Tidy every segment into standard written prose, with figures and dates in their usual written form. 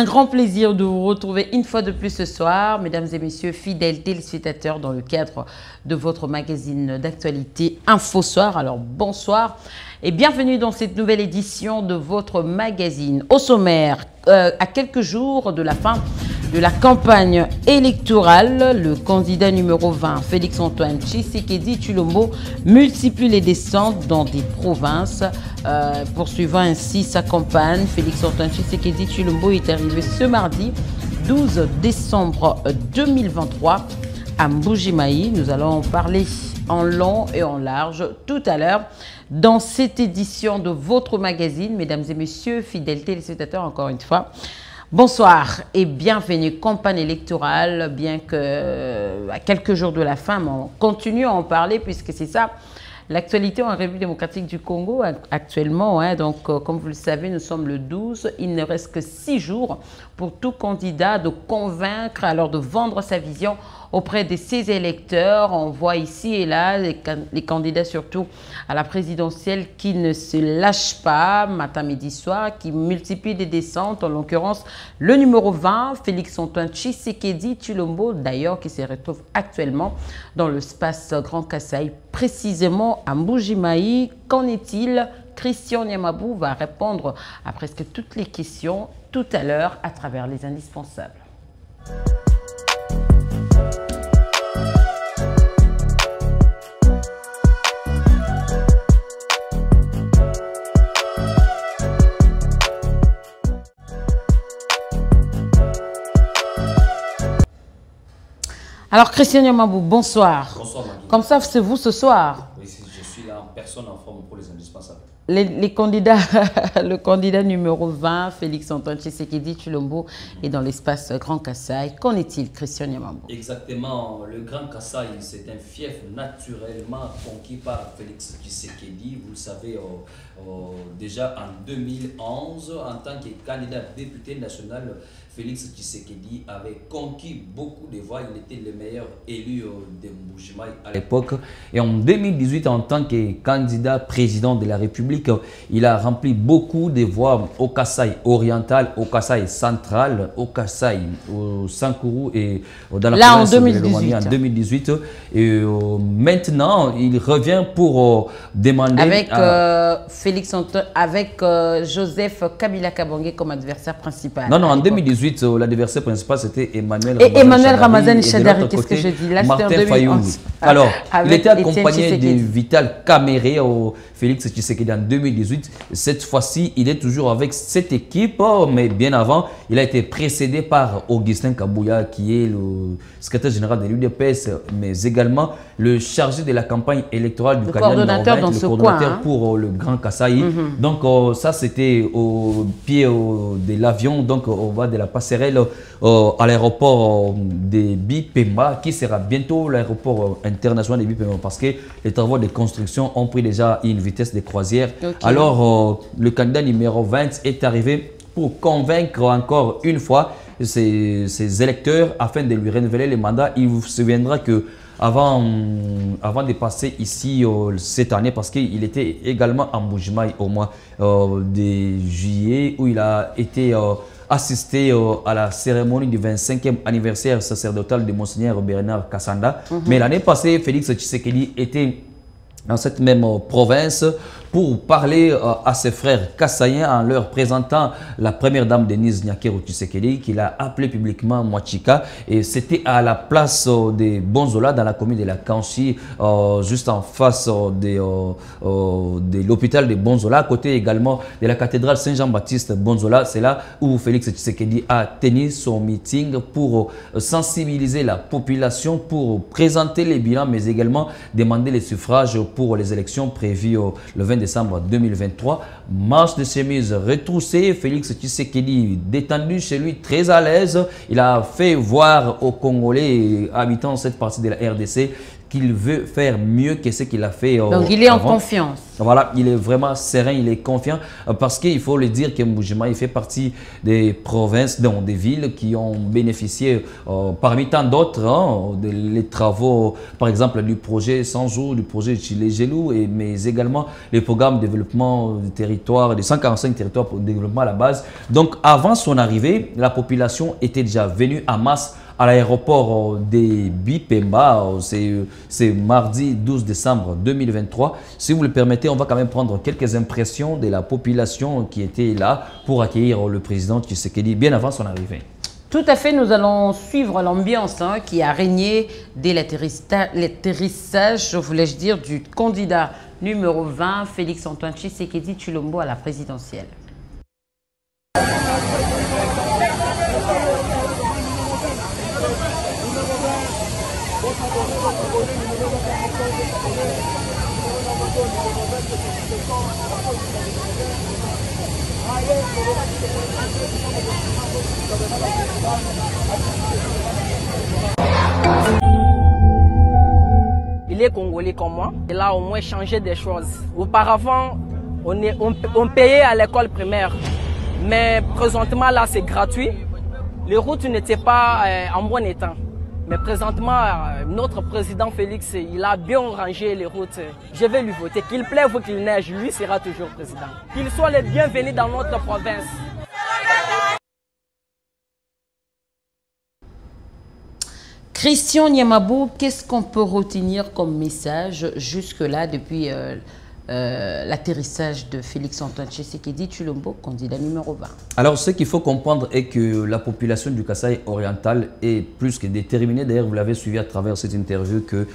Un grand plaisir de vous retrouver une fois de plus ce soir, mesdames et messieurs, fidèles téléspectateurs, dans le cadre de votre magazine d'actualité Info Soir. Alors bonsoir et bienvenue dans cette nouvelle édition de votre magazine. Au sommaire, à quelques jours de la fin de la campagne électorale, le candidat numéro 20, Félix-Antoine Tshisekedi Tshilombo, multiplie les descentes dans des provinces. Poursuivant ainsi sa campagne, Félix-Antoine Tshisekedi Tshilombo est arrivé ce mardi 12 décembre 2023 à Mbuji-Mayi. Nous allons en parler en long et en large tout à l'heure dans cette édition de votre magazine. Mesdames et messieurs, fidèles téléspectateurs, encore une fois, bonsoir et bienvenue. Campagne électorale, bien que à quelques jours de la fin, mais on continue à en parler puisque c'est ça l'actualité en République démocratique du Congo actuellement. Donc, comme vous le savez, nous sommes le 12. Il ne reste que 6 jours pour tout candidat de convaincre, alors de vendre sa vision auprès de ses électeurs. On voit ici et là les candidats, surtout à la présidentielle, qui ne se lâchent pas matin, midi, soir, qui multiplient des descentes. En l'occurrence, le numéro 20, Félix-Antoine Tshisekedi Tshilombo, d'ailleurs, qui se retrouve actuellement dans l'espace Grand Kasaï, précisément à Mbuji-Mayi. Qu'en est-il? Christian Nyamabou va répondre à presque toutes les questions tout à l'heure à travers les indispensables. Alors, Christian Nyamabou, bonsoir. Bonsoir, Magui. Comme ça, c'est vous ce soir. Oui, je suis là en personne en forme pour les indispensables. Les candidats, le candidat numéro 20, Félix-Antoine Tshisekedi Tshilombo, est dans l'espace Grand Kasaï. Qu'en est-il, Christian Nyamabou? Exactement. Le Grand Kasaï, c'est un fief naturellement conquis par Félix Tshisekedi. Vous le savez, déjà en 2011, en tant que candidat député national, Félix Tshisekedi avait conquis beaucoup de voix. Il était le meilleur élu de Mbuji-Mayi à l'époque. Et en 2018, en tant que candidat président de la République, il a rempli beaucoup de voix au Kasaï oriental, au Kasaï central, au Kasaï, au Sankuru et dans la province de l'Elomami en 2018. Et maintenant, il revient pour demander... Avec Félix-Antoine, avec Joseph Kabila Kabange comme adversaire principal. Non, en 2018, l'adversaire principal, c'était Emmanuel Ramazani Chadari. Qu'est-ce que je dis là? Martin Fayoulou. Alors, il était accompagné de Vital Kamere, Félix Tshisekedi en 2018. Cette fois-ci, il est toujours avec cette équipe, mais bien avant, il a été précédé par Augustin Kabouya, qui est le secrétaire général de l'UDPS, mais également le chargé de la campagne électorale du coordonnateur dans ce coin, pour le Grand Kasaï. Donc, ça, c'était au pied de l'avion, donc au bas de la passerelle à l'aéroport de Bipemba, qui sera bientôt l'aéroport international de Bipemba, parce que les travaux de construction ont pris déjà une vitesse de croisière. Okay. Alors, le candidat numéro 20 est arrivé pour convaincre encore une fois ses électeurs afin de lui renouveler le mandat. Il vous souviendra que avant de passer ici cette année, parce qu'il était également à Mbuji-Mayi au mois de juillet, où il a été assisté à la cérémonie du 25e anniversaire sacerdotal de Monseigneur Bernard Kassanda. Mais l'année passée, Félix Tshisekedi était dans cette même province pour parler à ses frères kassaïens en leur présentant la première dame Denise Nyakero Tshisekedi, qu'il a appelée publiquement Mwachika. Et c'était à la place de Bonzola, dans la commune de la Kanchi, juste en face de l'hôpital de Bonzola, à côté également de la cathédrale Saint-Jean-Baptiste Bonzola. C'est là où Félix Tshisekedi a tenu son meeting pour sensibiliser la population, pour présenter les bilans, mais également demander les suffrages pour les élections prévues le 20 décembre 2023. Marche de chemise retroussée, Félix Tshisekedi détendu chez lui, très à l'aise. Il a fait voir aux Congolais habitants cette partie de la RDC qu'il veut faire mieux que ce qu'il a fait Donc il est avant. en confiance. Voilà, il est vraiment serein, il est confiant parce qu'il faut le dire que Mbuji-Mayi il fait partie des provinces, donc des villes qui ont bénéficié parmi tant d'autres les travaux, par exemple du projet 100 jours, du projet Chile-Gelou, mais également les programmes de développement du territoire, des 145 territoires pour le développement à la base. Donc avant son arrivée, la population était déjà venue en masse à l'aéroport de Bipemba. C'est mardi 12 décembre 2023. Si vous le permettez, on va quand même prendre quelques impressions de la population qui était là pour accueillir le président Tshisekedi bien avant son arrivée. Tout à fait, nous allons suivre l'ambiance qui a régné dès l'atterrissage, voulais-je dire, du candidat numéro 20, Félix-Antoine Tshisekedi Tshilombo à la présidentielle. Il est congolais comme moi. Il a au moins changé des choses. Auparavant, on payait à l'école primaire. Mais présentement, là, c'est gratuit. Les routes n'étaient pas en bon état. Mais présentement, notre président Félix, il a bien rangé les routes. Je vais lui voter. Qu'il pleuve ou qu'il neige, lui sera toujours président. Qu'il soit le bienvenu dans notre province. Christian Nyamabou, qu'est-ce qu'on peut retenir comme message jusque-là depuis l'atterrissage de Félix-Antoine Tshisekedi Tshilombo, candidat numéro 20? Alors, ce qu'il faut comprendre est que la population du Kasaï oriental est plus que déterminée. D'ailleurs, vous l'avez suivi à travers cette interview que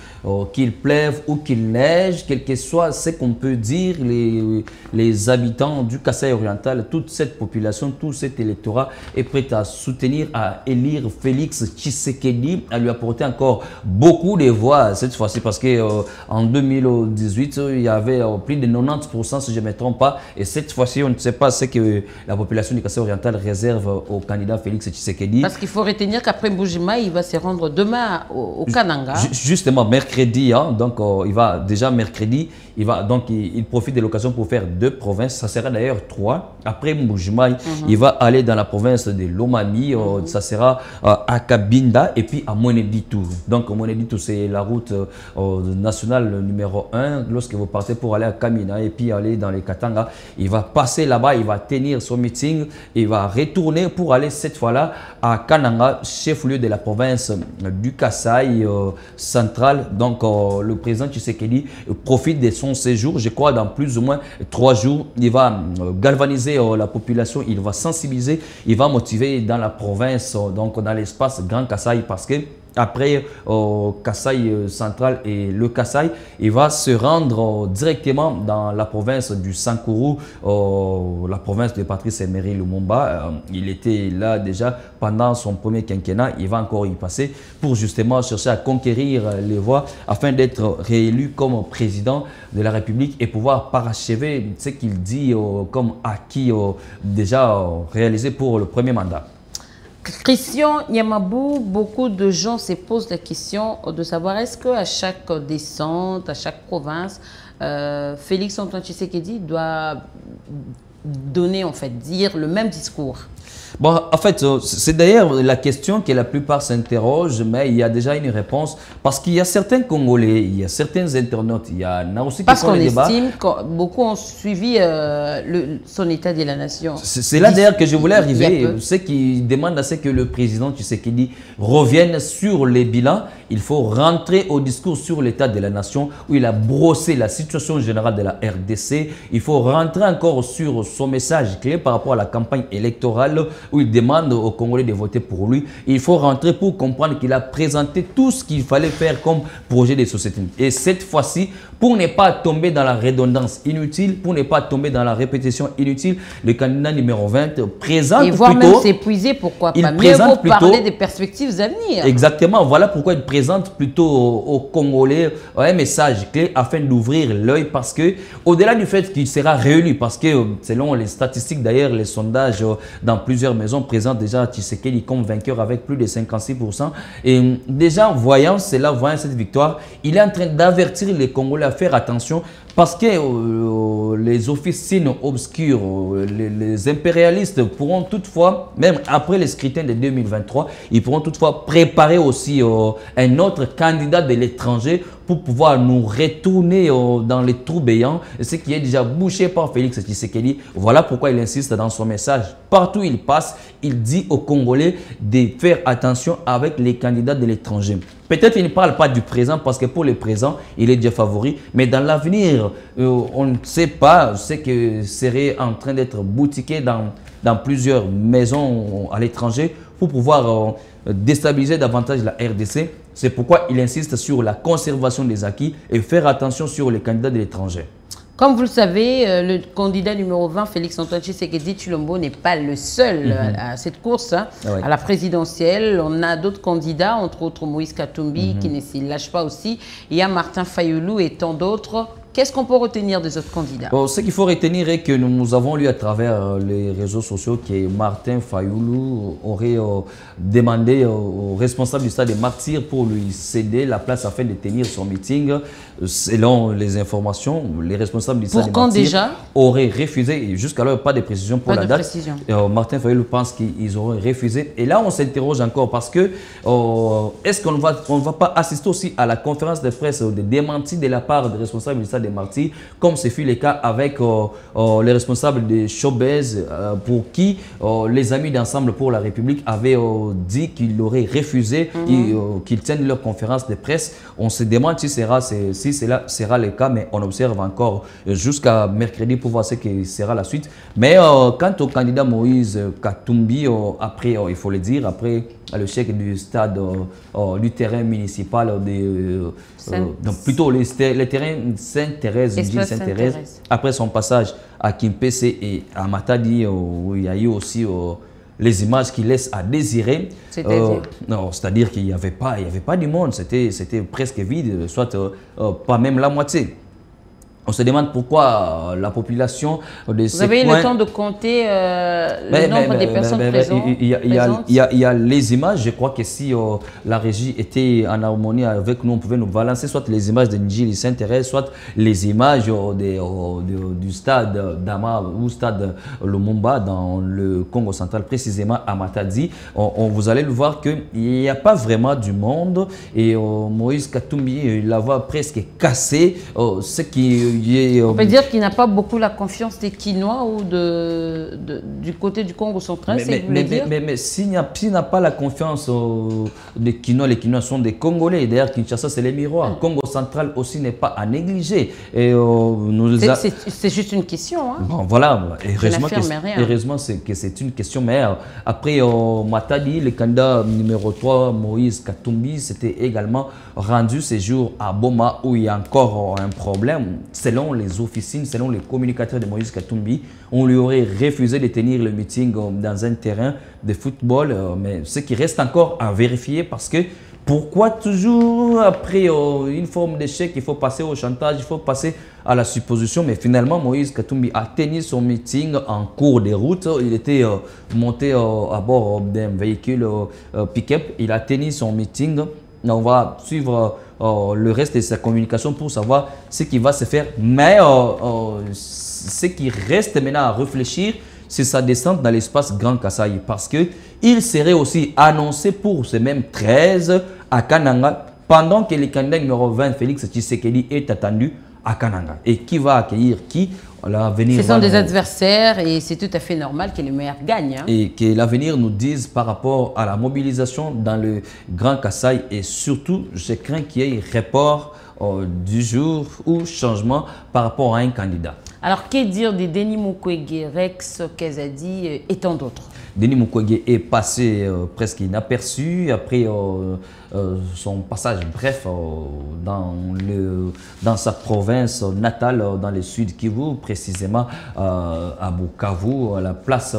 qu'il pleuve ou qu'il neige, quel que soit ce qu'on peut dire, les habitants du Kasaï oriental, toute cette population, tout cet électorat est prêt à soutenir, à élire Félix Tshisekedi, à lui apporter encore beaucoup de voix cette fois-ci parce que en 2018, il y avait plus de 90% si je ne me trompe pas. Et cette fois-ci, on ne sait pas ce que la population du Kasaï oriental réserve au candidat Félix Tshisekedi. Parce qu'il faut retenir qu'après Mbuji-Mayi, il va se rendre demain au Kananga. Justement, mercredi, donc il va déjà mercredi, il profite de l'occasion pour faire 2 provinces. Ça sera d'ailleurs 3. Après Mbuji-Mayi, il va aller dans la province de Lomami, ça sera à Kabinda et puis à Mweneditu. Donc Mweneditu, c'est la route nationale numéro 1. Lorsque vous partez pour aller à Kamina et puis aller dans les Katanga, il va passer là-bas, il va tenir son meeting, il va retourner pour aller cette fois-là à Kananga, chef-lieu de la province du Kasaï central. Donc le président Tshisekedi profite de son séjour, je crois dans plus ou moins 3 jours. Il va galvaniser la population, il va sensibiliser, il va motiver dans la province, donc dans l'espace Grand Kasaï, parce que après Kasaï central et le Kasaï, il va se rendre directement dans la province du Sankuru, la province de Patrice Emery Lumumba. Il était là déjà pendant son premier quinquennat. Il va encore y passer pour justement chercher à conquérir les voix afin d'être réélu comme président de la République et pouvoir parachever ce qu'il dit comme acquis déjà réalisé pour le premier mandat. Christian Nyamabou, beaucoup de gens se posent la question de savoir est-ce qu'à chaque descente, à chaque province, Félix-Antoine Tshisekedi doit donner, en fait, dire le même discours? Bon, en fait, c'est d'ailleurs la question que la plupart s'interrogent, mais il y a déjà une réponse. Parce qu'il y a certains Congolais, il y a certains internautes, il y a aussi parce qu'on estime que beaucoup ont suivi son état de la nation. C'est là d'ailleurs que je voulais arriver. Ceux qui demandent à ce que le président Tshisekedi revienne sur les bilans, il faut rentrer au discours sur l'état de la nation où il a brossé la situation générale de la RDC. Il faut rentrer encore sur son message clé par rapport à la campagne électorale où il demande aux Congolais de voter pour lui. Il faut rentrer pour comprendre qu'il a présenté tout ce qu'il fallait faire comme projet de société. Et cette fois-ci, pour ne pas tomber dans la redondance inutile, pour ne pas tomber dans la répétition inutile, le candidat numéro 20 présente plutôt... Et voire même s'épuiser, pourquoi pas. Mieux vaut parler des perspectives à venir. Exactement. Voilà pourquoi il présente plutôt aux Congolais un message clé afin d'ouvrir l'œil parce que, au-delà du fait qu'il sera réélu, parce que selon les statistiques d'ailleurs, les sondages dans plusieurs maisons, présente déjà Tshisekedi comme vainqueur avec plus de 56%. Et déjà, voyant cela, voyant cette victoire, il est en train d'avertir les Congolais à faire attention parce que les officines obscures, les impérialistes pourront toutefois, même après les scrutins de 2023, ils pourront toutefois préparer aussi un autre candidat de l'étranger pour pouvoir nous retourner dans les trous béants, ce qui est déjà bouché par Félix Tshisekedi. Voilà pourquoi il insiste dans son message. Partout où il passe, il dit aux Congolais de faire attention avec les candidats de l'étranger. Peut-être qu'il ne parle pas du présent parce que pour le présent, il est déjà favori. Mais dans l'avenir, on ne sait pas ce que serait en train d'être boutiqué dans plusieurs maisons à l'étranger pour pouvoir déstabiliser davantage la RDC. C'est pourquoi il insiste sur la conservation des acquis et faire attention sur les candidats de l'étranger. Comme vous le savez, le candidat numéro 20, Félix-Antoine Tshisekedi Tshilombo, n'est pas le seul à cette course à la présidentielle. On a d'autres candidats, entre autres Moïse Katumbi, qui ne s'y lâche pas aussi. Il y a Martin Fayoulou et tant d'autres. Qu'est-ce qu'on peut retenir des autres candidats? Ce qu'il faut retenir est que nous avons lu à travers les réseaux sociaux que Martin Fayoulou aurait demandé au responsable du stade des Martyrs pour lui céder la place afin de tenir son meeting. Selon les informations, les responsables du stade des Martyrs déjà auraient refusé. Jusqu'alors, pas de précision pour la date. Martin Fayoulou pense qu'ils auraient refusé. Et là, on s'interroge encore parce que est-ce qu'on ne va pas assister aussi à la conférence de presse de démenti de la part des responsables du stade des Martyrs, comme ce fut le cas avec les responsables de Showbiz, pour qui les Amis d'Ensemble pour la République avaient dit qu'ils auraient refusé qu'ils tiennent leur conférence de presse. On se demande si cela sera le cas, mais on observe encore jusqu'à mercredi pour voir ce que sera la suite. Mais quant au candidat Moïse Katumbi, après, il faut le dire, après le chèque du stade, du terrain municipal, plutôt le terrain Sainte-Thérèse, Sainte-Thérèse, après son passage à Kimpese et à Matadi, où il y a eu aussi les images qui laissent à désirer. C'est-à-dire qu'il n'y avait pas du monde, c'était presque vide, soit pas même la moitié. On se demande pourquoi la population de ces Vous avez eu le temps de compter le nombre de personnes présentes? Il y a les images. Je crois que si la régie était en harmonie avec nous, on pouvait nous balancer soit les images de Njili Sainte-Thérèse, soit les images du stade Dama ou stade Lumumba dans le Congo central, précisément à Matadi. Vous allez le voir qu'il n'y a pas vraiment du monde et Moïse Katumbi la voit presque cassée, ce qui on peut dire qu'il n'a pas beaucoup la confiance des Kinois ou du côté du Congo central, mais s'il n'a pas la confiance des Kinois, les Kinois sont des Congolais. D'ailleurs, Kinshasa, c'est les miroirs. Congo central aussi n'est pas à négliger. C'est juste une question. Hein. Bon, voilà, heureusement que c'est une question. Mais après Matadi, le candidat numéro 3, Moïse Katumbi, s'était également rendu ces jours à Boma où il y a encore un problème. Selon les officines, selon les communicateurs de Moïse Katumbi, on lui aurait refusé de tenir le meeting dans un terrain de football. Mais ce qui reste encore à vérifier parce que pourquoi toujours après une forme d'échec, il faut passer au chantage, il faut passer à la supposition. Mais finalement, Moïse Katumbi a tenu son meeting en cours de route. Il était monté à bord d'un véhicule pick-up. Il a tenu son meeting. On va suivre le reste de sa communication pour savoir ce qui va se faire. Mais ce qui reste maintenant à réfléchir, c'est sa descente dans l'espace Grand Kasaï. Parce qu'il serait aussi annoncé pour ce même 13 à Kananga, pendant que le candidat numéro 20, Félix Tshisekedi, est attendu à Kananga. Et qui va accueillir qui? Ce sont des adversaires et c'est tout à fait normal que les meilleurs gagnent. Hein. Et que l'avenir nous dise par rapport à la mobilisation dans le Grand Kasaï. Et surtout, je crains qu'il y ait report du jour ou changement par rapport à un candidat. Alors, que dire de Denis Mukwege, Rex Kazadi et tant d'autres? Denis Mukwege est passé presque inaperçu après son passage bref dans sa province natale, dans le sud Kivu, précisément à Bukavu, à la place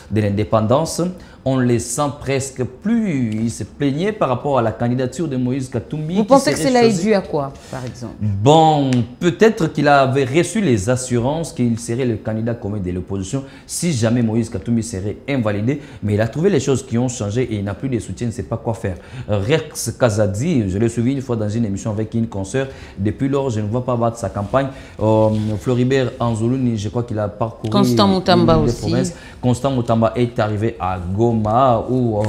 de l'indépendance. on les sent presque plus. Ils se plaignaient par rapport à la candidature de Moïse Katumbi. Vous pensez que cela est dû à quoi, par exemple? Bon, peut-être qu'il avait reçu les assurances qu'il serait le candidat commun de l'opposition si jamais Moïse Katumbi serait invalidé. Mais il a trouvé les choses qui ont changé et il n'a plus de soutien, il ne sait pas quoi faire. Rex Kazadi, je l'ai suivi une fois dans une émission avec une consoeur. Depuis lors, je ne vois pas battre sa campagne. Floribert Anzoulouni, je crois qu'il a parcouru Constant Moutamba aussi. Constant Moutamba est arrivé à Goma où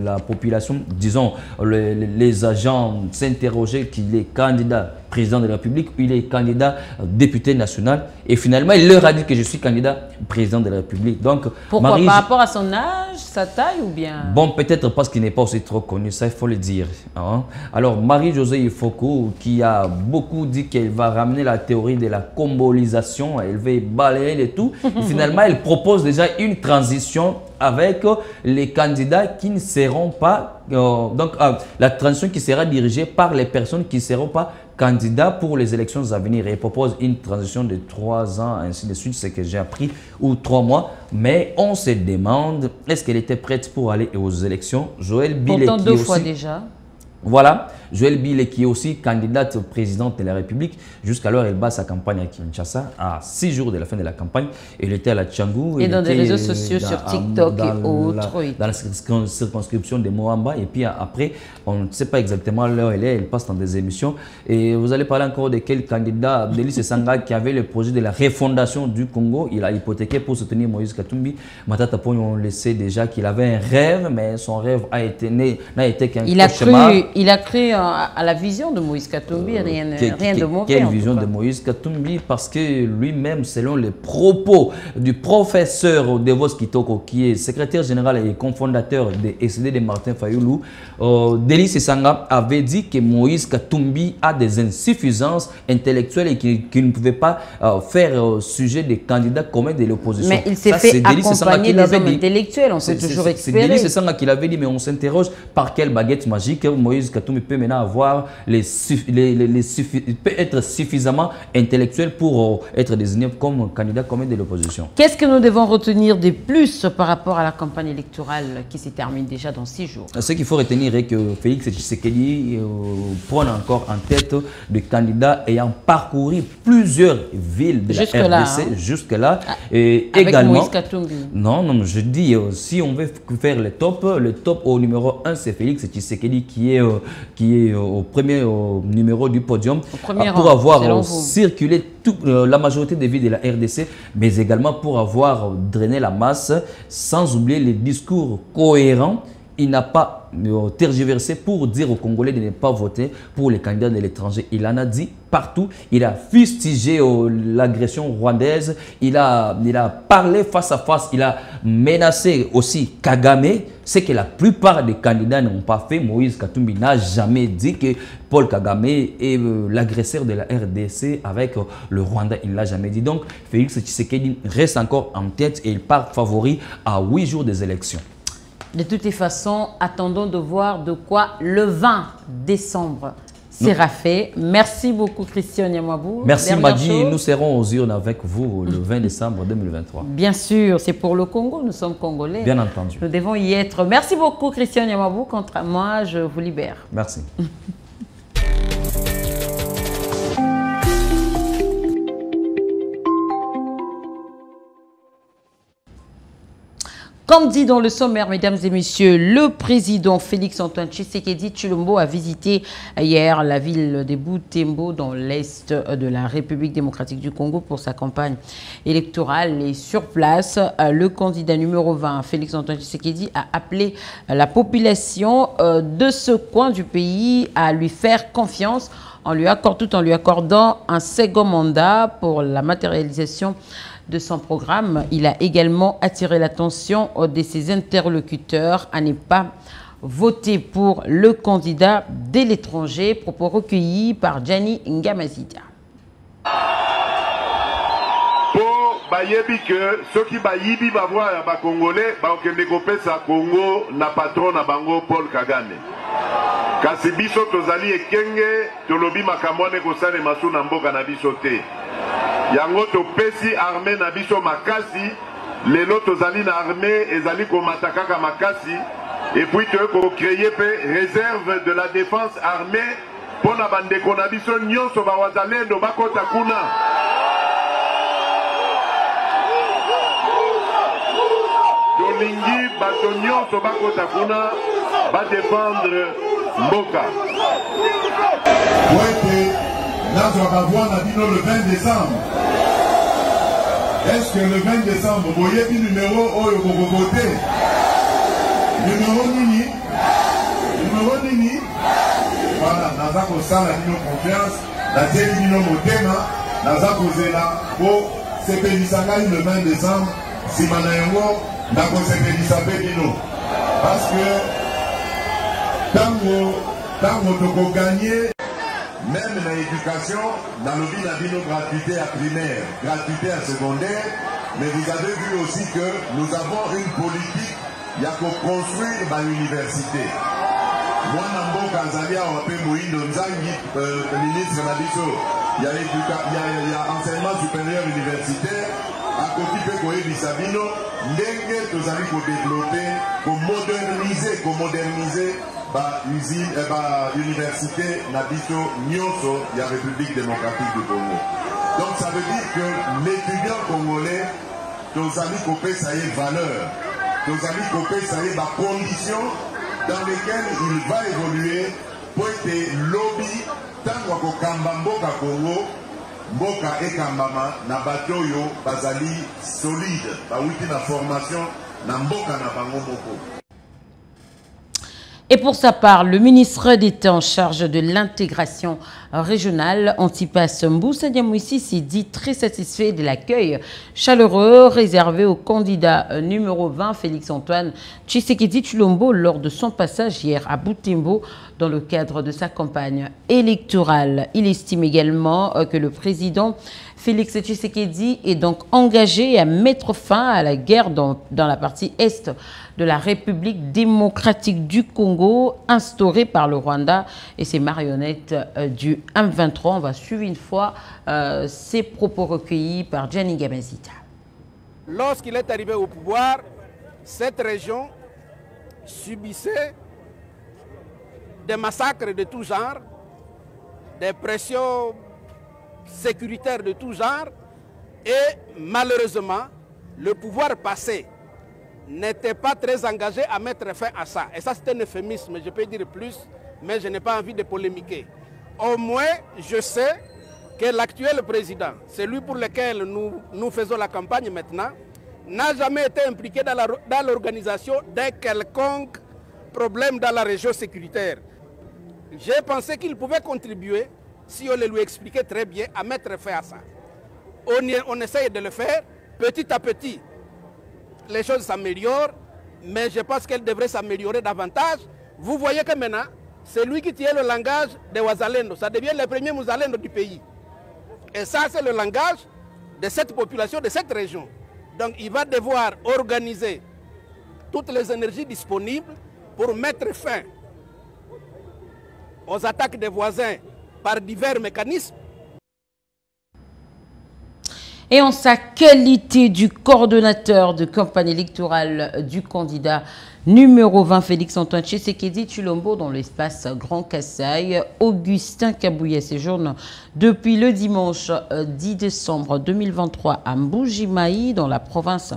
la population, disons, les agents s'interrogeaient qu'il est candidat président de la République, il est candidat député national et finalement il leur a dit que je suis candidat président de la République. Donc, pourquoi? Par rapport à son âge, sa taille ou bien? Bon, peut-être parce qu'il n'est pas aussi trop connu, ça il faut le dire. Hein? Alors Marie-Josée Ifoko qui a beaucoup dit qu'elle va ramener la théorie de la combolisation, elle va balayer et tout. Finalement, elle propose déjà une transition avec les candidats qui ne seront pas, la transition qui sera dirigée par les personnes qui ne seront pas candidats pour les élections à venir. Elle propose une transition de 3 ans, ainsi de suite, ce que j'ai appris, ou 3 mois. Mais on se demande, est-ce qu'elle était prête pour aller aux élections? Joël Billet, pourtant 2 fois déjà. Voilà, Joël Billet qui est aussi candidate présidente de la République. Jusqu'alors, elle bat sa campagne à Kinshasa à 6 jours de la fin de la campagne. Elle était à la Tchangou. Et dans des réseaux sociaux, sur TikTok et autres. Dans la circonscription de Moamba. Et puis après, on ne sait pas exactement l'heure elle est. Elle passe dans des émissions. Et vous allez parler encore de quel candidat, Delis Sanga, qui avait le projet de la refondation du Congo. Il a hypothéqué pour soutenir Moïse Katumbi. Matata Pony, on le sait déjà qu'il avait un rêve, mais son rêve n'a été qu'un cauchemar. Il a cru à la vision de Moïse Katumbi, rien de mauvais. Quelle vision de Moïse Katumbi? Parce que lui-même, selon les propos du professeur Devos Kitoko, qui est secrétaire général et cofondateur de SED de Martin Fayoulou, Delis Sanga avait dit que Moïse Katumbi a des insuffisances intellectuelles et qu'il ne pouvait pas faire sujet des candidats communs de l'opposition. Mais il s'est fait accompagner des hommes intellectuels, on s'est toujours expliqué. C'est Delis Sanga qui l'avait dit, mais on s'interroge par quelle baguette magique Moïse Katumbi peut maintenant avoir peut être suffisamment intellectuel pour être désigné comme candidat commun de l'opposition. Qu'est-ce que nous devons retenir de plus par rapport à la campagne électorale qui se termine déjà dans 6 jours? Ce qu'il faut retenir est que Félix Tshisekedi prend encore en tête des candidats ayant parcouru plusieurs villes de la RDC jusque-là. Et avec également, Moïse Katumbi. Non, je dis, si on veut faire le top au numéro 1, c'est Félix Tshisekedi qui est au premier numéro du podium pour avoir circulé la majorité des villes de la RDC, mais également pour avoir drainé la masse, sans oublier les discours cohérents. Il n'a pas tergiversé pour dire aux Congolais de ne pas voter pour les candidats de l'étranger. Il en a dit partout. Il a fustigé l'agression rwandaise. Il a parlé face à face. Il a menacé aussi Kagame. C'est que la plupart des candidats n'ont pas fait. Moïse Katumbi n'a jamais dit que Paul Kagame est l'agresseur de la RDC avec le Rwanda. Il ne l'a jamais dit. Donc, Félix Tshisekedi reste encore en tête et il part favori à 8 jours des élections. De toutes les façons, attendons de voir de quoi le 20 décembre sera fait. Merci beaucoup, Christian Nyamwabou. Merci, Madi. Nous serons aux urnes avec vous le 20 décembre 2023. Bien sûr, c'est pour le Congo. Nous sommes Congolais. Bien entendu. Nous devons y être. Merci beaucoup, Christian Nyamwabou. Quant à moi, je vous libère. Merci. Comme dit dans le sommaire, mesdames et messieurs, le président Félix-Antoine Tshisekedi Tshilombo a visité hier la ville de Butembo dans l'est de la République démocratique du Congo pour sa campagne électorale. Et sur place, le candidat numéro 20, Félix-Antoine Tshisekedi, a appelé la population de ce coin du pays à lui faire confiance tout en lui accordant un second mandat pour la matérialisation de son programme. Il a également attiré l'attention de ses interlocuteurs à ne pas voter pour le candidat de l'étranger. Propos recueillis par Gianni Ngamazida. Pour bayebi que ceux qui bayibi va voir ba Congolais ba okende kopesa Congo na patron na bango Paul Kagame. Kasi biso tozali ekenge tolobi makamone kosane masu na mboka na biso te. Yango to pesi armée na biso makasi lelo tozali na armée ezali komata kaka makasi et puis to créer réserve de la défense armée pour na bandeko na biso nyonso ba wazalendo bakota kuna. Tolingi bato nyonso bakota kuna ba défendre mboka. Ouais, là, on va voir le 20 décembre. Est-ce que le 20 décembre, vous voyez le numéro où vous votez? Numéro Nini? Numéro Nini? Voilà, nous avons ça, la confiance, la télévision Motema, nous avons là pour se pélissanger le 20 décembre, si nous avons se pélissanger. Parce que tant que vous gagnez, même dans l'éducation, dans le vie, la gratuité à primaire, gratuité à secondaire, mais vous avez vu aussi que nous avons une politique, il y a qu'à construire dans l'université. Moi, Nambo Kanzalia, on appelle Moïno Nzangi, ministre Nabiso, il y a enseignement supérieur universitaire, à côté de Koé Bissabino, Ndenge, nous allons développer, pour moderniser, usine, université Nabiso Nyonso, il y a République démocratique du Congo. Donc ça veut dire que l'étudiant congolais, nos amis copés, ça y est valeur, nos amis copés, ça y est conditions dans lesquelles il va évoluer pour être lobby, tant qu'on kamba mboka Congo, mboka et kambama, na batoyo, bazali solide, ba wiki na formation, na mboka na bango moko. Et pour sa part, le ministre d'État en charge de l'intégration régionale, Antipas Mboussa Diamouissi, s'est dit très satisfait de l'accueil chaleureux réservé au candidat numéro 20, Félix-Antoine Tshisekedi Tshilombo, lors de son passage hier à Butembo dans le cadre de sa campagne électorale. Il estime également que le président Félix Tshisekedi est donc engagé à mettre fin à la guerre dans la partie est de la République démocratique du Congo, instaurée par le Rwanda et ses marionnettes du M23. On va suivre une fois ces propos recueillis par Gianni Gamazita. Lorsqu'il est arrivé au pouvoir, cette région subissait des massacres de tout genre, des pressions sécuritaires de tout genre, et malheureusement, le pouvoir passé n'était pas très engagé à mettre fin à ça. Et ça, c'est un euphémisme, je peux dire plus, mais je n'ai pas envie de polémiquer. Au moins, je sais que l'actuel président, celui pour lequel nous faisons la campagne maintenant, n'a jamais été impliqué dans l'organisation d'un quelconque problème dans la région sécuritaire. J'ai pensé qu'il pouvait contribuer, si on le lui expliquait très bien, à mettre fin à ça. On essaye de le faire petit à petit. Les choses s'améliorent, mais je pense qu'elles devraient s'améliorer davantage. Vous voyez que maintenant, c'est lui qui tient le langage des Wazalendo. Ça devient le premier Wazalendo du pays. Et ça, c'est le langage de cette population, de cette région. Donc, il va devoir organiser toutes les énergies disponibles pour mettre fin aux attaques des voisins par divers mécanismes. Et en sa qualité du coordonnateur de campagne électorale du candidat numéro 20, Félix-Antoine Tshisekedi Tshilombo, dans l'espace Grand Kasaï, Augustin Kabouya séjourne depuis le dimanche 10 décembre 2023 à Mbujimayi, dans la province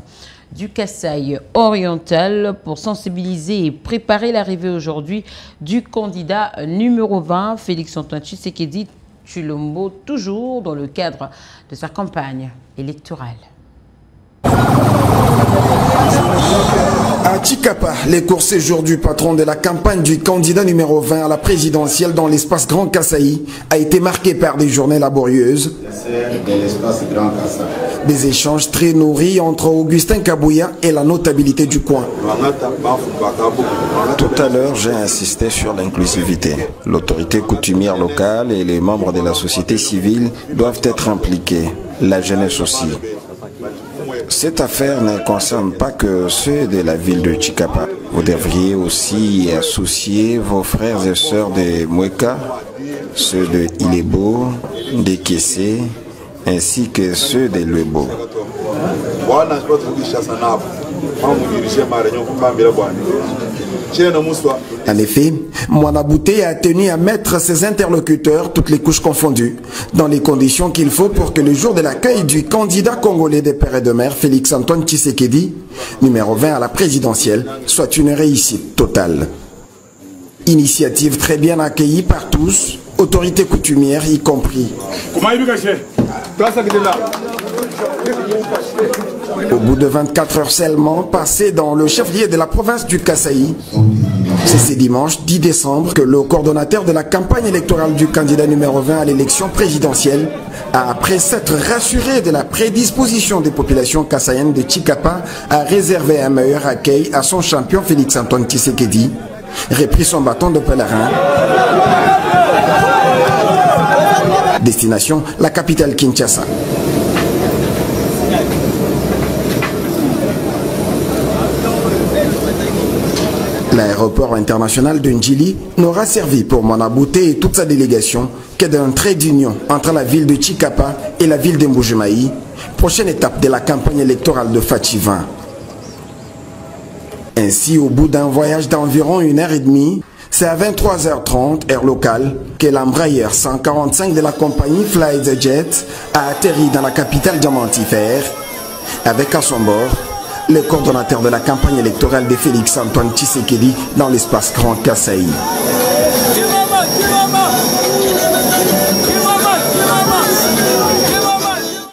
du Kasaï oriental, pour sensibiliser et préparer l'arrivée aujourd'hui du candidat numéro 20, Félix-Antoine Tshisekedi Tshilombo, toujours dans le cadre de sa campagne électorale. À Tshikapa, les courts séjours du patron de la campagne du candidat numéro 20 à la présidentielle dans l'espace Grand Kasaï a été marqué par des journées laborieuses. Des échanges très nourris entre Augustin Kabouya et la notabilité du coin. Tout à l'heure, j'ai insisté sur l'inclusivité. L'autorité coutumière locale et les membres de la société civile doivent être impliqués. La jeunesse aussi. Cette affaire ne concerne pas que ceux de la ville de Tshikapa. Vous devriez aussi associer vos frères et sœurs de Mweka, ceux de Ilebo, de Kessé, ainsi que ceux de Lebo. En effet, Mwanabouté a tenu à mettre ses interlocuteurs, toutes les couches confondues, dans les conditions qu'il faut pour que le jour de l'accueil du candidat congolais des pères et de mères, Félix-Antoine Tshisekedi, numéro 20 à la présidentielle, soit une réussite totale. Initiative très bien accueillie par tous, autorités coutumières y compris. Au bout de 24 heures seulement passées dans le chef-lieu de la province du Kasaï, c'est ce dimanche 10 décembre que le coordonnateur de la campagne électorale du candidat numéro 20 à l'élection présidentielle a, après s'être rassuré de la prédisposition des populations kassaïennes de Tchikapa, a réservé un meilleur accueil à son champion Félix-Antoine Tshisekedi, repris son bâton de pèlerin. Destination, la capitale Kinshasa. L'aéroport international de Ndjili n'aura servi pour Mwanabouté et toute sa délégation que d'un trait d'union entre la ville de Tchikapa et la ville de Mbujimayi, prochaine étape de la campagne électorale de Fachi 20. Ainsi, au bout d'un voyage d'environ 1h30, c'est à 23h30, heure locale, que l'Embraer 145 de la compagnie Fly the Jet a atterri dans la capitale diamantifère, avec à son bord le coordonnateur de la campagne électorale de Félix-Antoine Tshisekedi dans l'espace Grand Kasaï.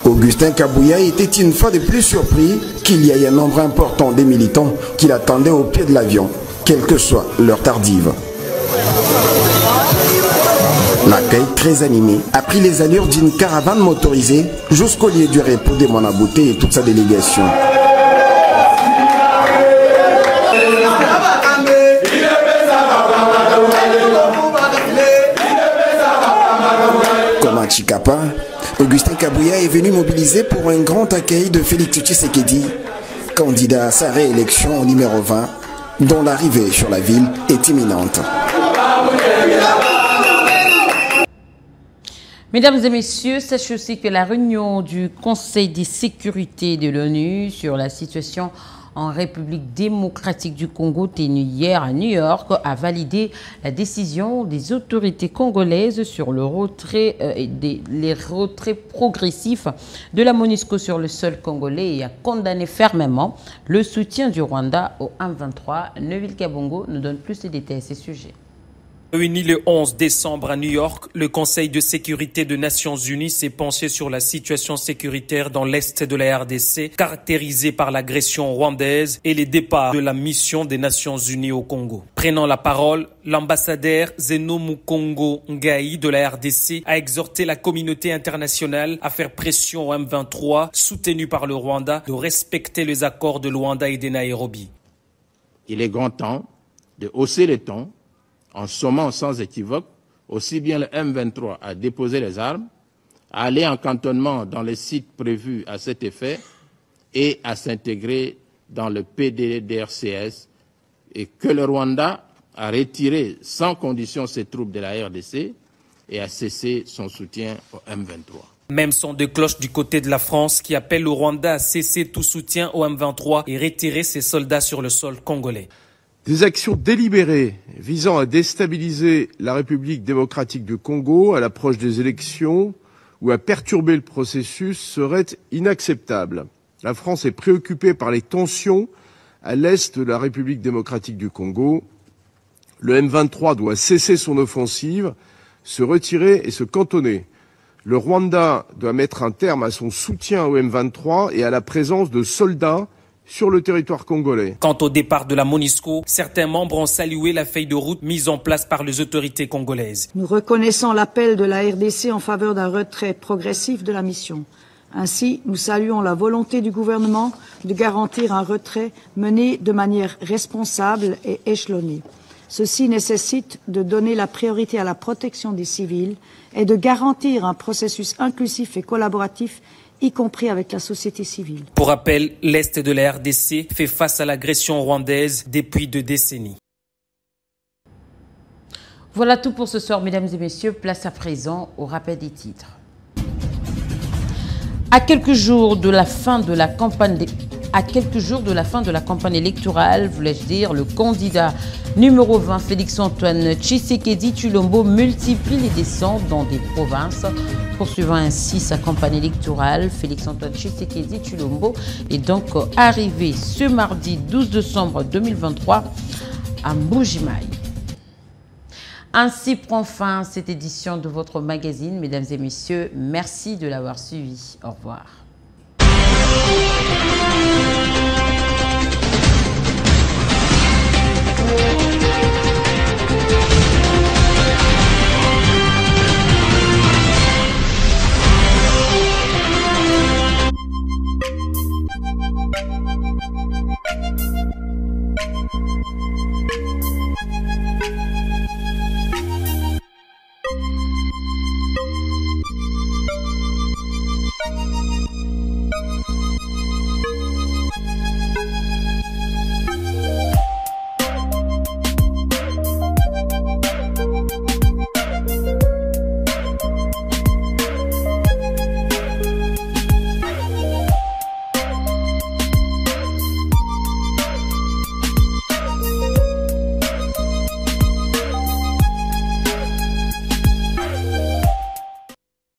Augustin Kabouya était une fois de plus surpris qu'il y ait un nombre important de militants qui l'attendaient au pied de l'avion, quelle que soit l'heure tardive. L'accueil très animé a pris les allures d'une caravane motorisée jusqu'au lieu du repos de Mwanabouté et toute sa délégation. Comme à Tchikapa, Augustin Kabouya est venu mobiliser pour un grand accueil de Félix Tshisekedi, candidat à sa réélection au numéro 20, dont l'arrivée sur la ville est imminente. Mesdames et messieurs, sachez aussi que la réunion du Conseil de sécurité de l'ONU sur la situation en République démocratique du Congo tenue hier à New York a validé la décision des autorités congolaises sur le retrait, les retraits progressifs de la MONUSCO sur le sol congolais et a condamné fermement le soutien du Rwanda au M23. Neville Kabongo nous donne plus de détails à ces sujets. Réuni le 11 décembre à New York, le Conseil de sécurité des Nations Unies s'est penché sur la situation sécuritaire dans l'est de la RDC, caractérisée par l'agression rwandaise et les départs de la mission des Nations Unies au Congo. Prenant la parole, l'ambassadeur Zeno Mukongo Ngai de la RDC a exhorté la communauté internationale à faire pression au M23, soutenu par le Rwanda, de respecter les accords de Luanda et de Nairobi. Il est grand temps de hausser les tons en sommant sans équivoque aussi bien le M23 à déposer les armes, à aller en cantonnement dans les sites prévus à cet effet et à s'intégrer dans le PDDRCS, et que le Rwanda a retiré sans condition ses troupes de la RDC et a cessé son soutien au M23. Même son de cloche du côté de la France qui appelle le Rwanda à cesser tout soutien au M23 et retirer ses soldats sur le sol congolais. Des actions délibérées visant à déstabiliser la République démocratique du Congo à l'approche des élections ou à perturber le processus seraient inacceptables. La France est préoccupée par les tensions à l'est de la République démocratique du Congo. Le M23 doit cesser son offensive, se retirer et se cantonner. Le Rwanda doit mettre un terme à son soutien au M23 et à la présence de soldats sur le territoire congolais. Quant au départ de la MONUSCO, certains membres ont salué la feuille de route mise en place par les autorités congolaises. Nous reconnaissons l'appel de la RDC en faveur d'un retrait progressif de la mission. Ainsi, nous saluons la volonté du gouvernement de garantir un retrait mené de manière responsable et échelonnée. Ceci nécessite de donner la priorité à la protection des civils et de garantir un processus inclusif et collaboratif, y compris avec la société civile. Pour rappel, l'Est de la RDC fait face à l'agression rwandaise depuis 2 décennies. Voilà tout pour ce soir, mesdames et messieurs. Place à présent au rappel des titres. À quelques jours de la fin de la campagne électorale, voulais-je dire, le candidat numéro 20, Félix-Antoine Tshisekedi Tshilombo, multiplie les descentes dans des provinces. Poursuivant ainsi sa campagne électorale, Félix-Antoine Tshisekedi Tshilombo est donc arrivé ce mardi 12 décembre 2023 à Mbuji-Mayi. Ainsi prend fin cette édition de votre magazine. Mesdames et messieurs, merci de l'avoir suivi. Au revoir.